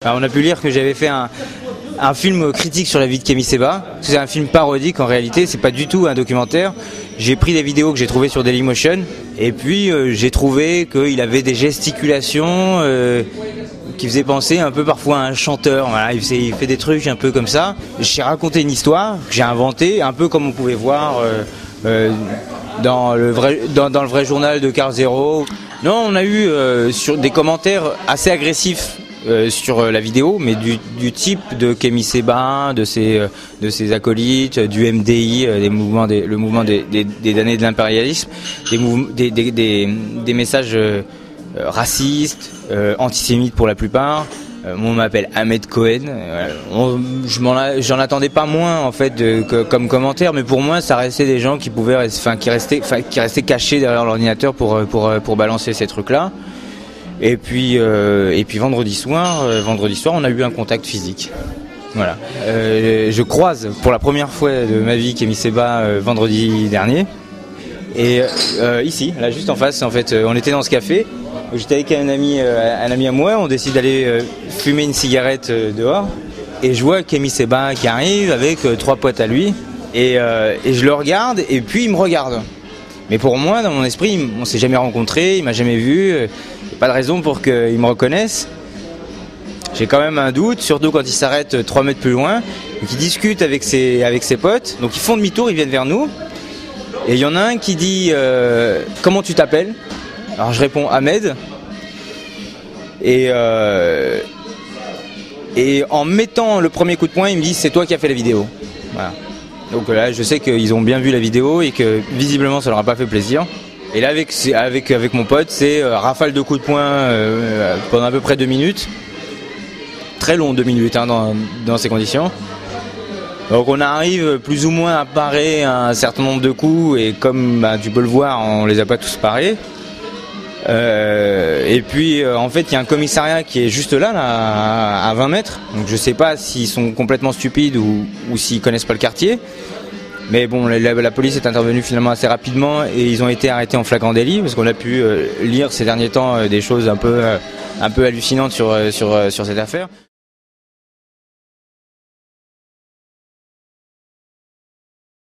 Alors, on a pu lire que j'avais fait un film critique sur la vie de Kémy Séba. C'est un film parodique en réalité, c'est pas du tout un documentaire. J'ai pris des vidéos que j'ai trouvées sur Dailymotion et puis j'ai trouvé qu'il avait des gesticulations qui faisaient penser un peu parfois à un chanteur. Voilà, il fait des trucs un peu comme ça. J'ai raconté une histoire que j'ai inventée, un peu comme on pouvait voir dans le vrai journal de Car Zero. Non, on a eu sur des commentaires assez agressifs sur la vidéo, mais du type de Kémy Séba, de ses acolytes, du MDI, le mouvement des damnés de l'impérialisme, des messages racistes, antisémites pour la plupart. On m'appelle Ahmed Cohen. J'en attendais pas moins en fait comme commentaire, mais pour moi ça restait des gens qui restaient cachés derrière l'ordinateur pour balancer ces trucs-là. Et puis vendredi soir, on a eu un contact physique. Voilà. Je croise pour la première fois de ma vie Kémy Séba vendredi dernier. Et ici, là juste en face, en fait, on était dans ce café. J'étais avec un ami à moi. On décide d'aller fumer une cigarette dehors. Et je vois Kémy Séba qui arrive avec 3 potes à lui. Et je le regarde et puis il me regarde. Mais pour moi, dans mon esprit, on s'est jamais rencontrés, il m'a jamais vu, pas de raison pour qu'il me reconnaisse. J'ai quand même un doute, surtout quand il s'arrête 3 mètres plus loin, et qu'il discute avec ses potes. Donc ils font demi-tour, ils viennent vers nous. Et il y en a un qui dit comment tu t'appelles? Alors je réponds Ahmed. Et en mettant le premier coup de poing, il me dit c'est toi qui as fait la vidéo. Voilà. Donc là, je sais qu'ils ont bien vu la vidéo et que visiblement ça leur a pas fait plaisir. Et là, avec mon pote, c'est rafale de coups de poing pendant à peu près 2 minutes. Très long 2 minutes hein, dans ces conditions. Donc on arrive plus ou moins à parer un certain nombre de coups et comme tu peux le voir, on les a pas tous parés. Et puis en fait il y a un commissariat qui est juste là à 20 mètres, donc je sais pas s'ils sont complètement stupides ou s'ils connaissent pas le quartier, mais bon la police est intervenue finalement assez rapidement et ils ont été arrêtés en flagrant délit parce qu'on a pu lire ces derniers temps des choses un peu hallucinantes sur cette affaire.